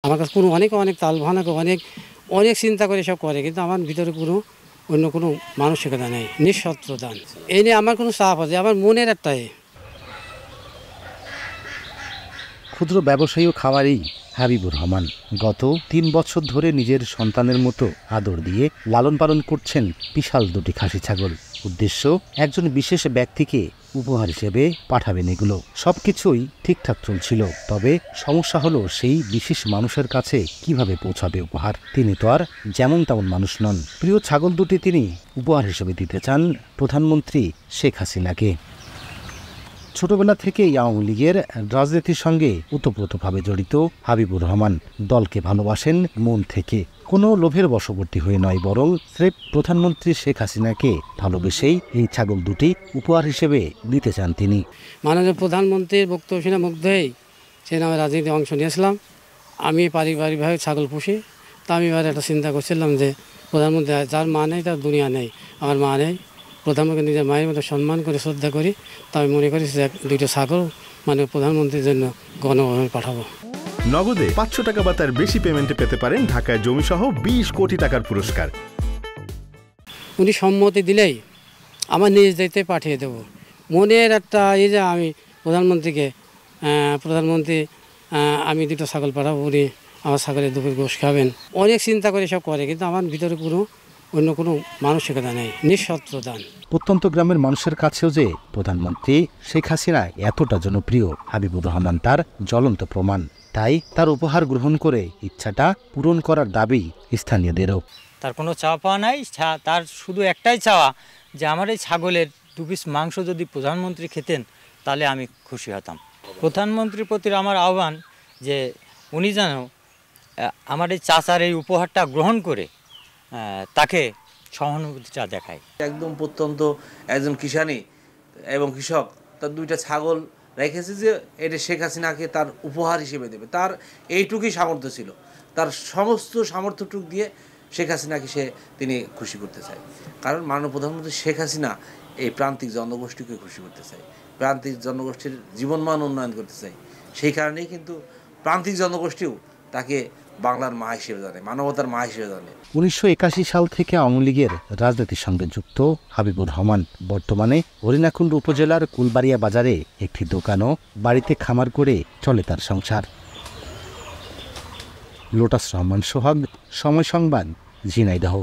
আমার কাছে কোনো অনেক তাল ভানা অনেক চিন্তা করে সব করে, কিন্তু আমার ভিতরে অন্য কোনো মানসিকতা নেই, নিঃশত্রু দান। এই নিয়ে আমার কোনো চাপ আছে, আমার মনের একটাই। ক্ষুদ্র ব্যবসায়ী ও খামারি হাবিবুর রহমান গত ৩ বছর ধরে নিজের সন্তানের মতো আদর দিয়ে লালন পালন করছেন বিশাল দুটি খাসি ছাগল। উদ্দেশ্য একজন বিশেষ ব্যক্তিকে উপহার হিসেবে পাঠাবেন। এগুলো সবকিছুই ঠিকঠাক চলছিল, তবে সমস্যা হলো সেই বিশেষ মানুষের কাছে কিভাবে পৌঁছাবে উপহার। তিনি তো আর যেমন তেমন মানুষ নন। প্রিয় ছাগল দুটি তিনি উপহার হিসেবে দিতে চান প্রধানমন্ত্রী শেখ হাসিনাকে। ছোটবেলা থেকেই আওয়ামী লীগের রাজনীতির সঙ্গে ওতপ্রোতভাবে জড়িত হাবিবুর রহমান দলকে ভালোবাসেন মন থেকে। কোনো লোভের বশবর্তী হয়ে নয়, বরং স্রেফ প্রধানমন্ত্রী শেখ হাসিনাকে ভালোবেসেই এই ছাগল দুটি উপহার হিসেবে দিতে চান তিনি। মাননীয় প্রধানমন্ত্রীর বক্তব্য শুনে মুগ্ধ হয়েই সে নামে রাজনীতিতে অংশ নিয়েছিলাম। আমি পারিবারিকভাবে ছাগল পুষি, তা আমি এবার একটা চিন্তা করছিলাম যে প্রধানমন্ত্রী যার মা নেই তার দুনিয়া নেই, আমার মা নেই, প্রধানমন্ত্রী নিজের মায়ের মতো সম্মান করে শ্রদ্ধা করি। তা আমি মনে করি যে দুইটা ছাগল মানে প্রধানমন্ত্রীর জন্য গণভবনে পাঠাবো। নগদে 500 টাকা বা তার বেশি পেমেন্টে পেতে পারেন ঢাকায় জমিসহ 20 কোটি টাকার পুরস্কার। উনি সম্মতি দিলেই আমার নিজ দায়িত্বে পাঠিয়ে দেব। মনের একটা এই যে আমি প্রধানমন্ত্রী আমি দুটো ছাগল পাঠাবো, উনি আমার ছাগলের দুপুর গোশ খাবেন। অনেক চিন্তা করে সব করে, কিন্তু আমার ভিতরে অন্য কোনো মানসিকতা নেই, নিঃশত্রু দান। প্রত্যন্ত গ্রামের মানুষের কাছেও যে প্রধানমন্ত্রী শেখ হাসিনা এতটা জনপ্রিয়, হাবিবুর রহমান তার জ্বলন্ত প্রমাণ। তাই তার উপহার গ্রহণ করে ইচ্ছাটা পূরণ করার দাবি স্থানীয়দেরও। তার কোনো চাওয়া পাওয়া নাই, তার শুধু একটাই চাওয়া যে আমার এই ছাগলের 2 পিস মাংস যদি প্রধানমন্ত্রী খেতেন তাহলে আমি খুশি হতাম। প্রধানমন্ত্রীর প্রতি আমার আহ্বান যে উনি যেন আমার এই চাচার এই উপহারটা গ্রহণ করে তাকে সহানুভূতিটা দেখায়। একদম প্রত্যন্ত একজন কিষানী এবং কৃষক তার 2টা ছাগল রেখেছে যে এটা শেখ হাসিনাকে তার উপহার হিসেবে দেবে। তার এইটুকুই সামর্থ্য ছিল, তার সমস্ত সামর্থ্যটুক দিয়ে শেখ হাসিনাকে তিনি খুশি করতে চায়। কারণ মাননীয় প্রধানমন্ত্রী শেখ হাসিনা এই প্রান্তিক জনগোষ্ঠীকে খুশি করতে চায়, প্রান্তিক জনগোষ্ঠীর জীবনমান উন্নয়ন করতে চায়। সেই কারণেই কিন্তু প্রান্তিক জনগোষ্ঠীও তাকে বাংলার মা হিসেবে জানে, মানবতার মা হিসেবে জানে। 1981 সাল থেকে আওয়ামী লীগের রাজনীতির সঙ্গে যুক্ত হাবিবুর রহমান বর্তমানে হরিণাকুণ্ড উপজেলার কুলবাড়িয়া বাজারে একটি দোকান ও বাড়িতে খামার করে চলে তার সংসার। লোটাস রহমান সোহাগ, সময় সংবাদ, ঝিনাইদহ।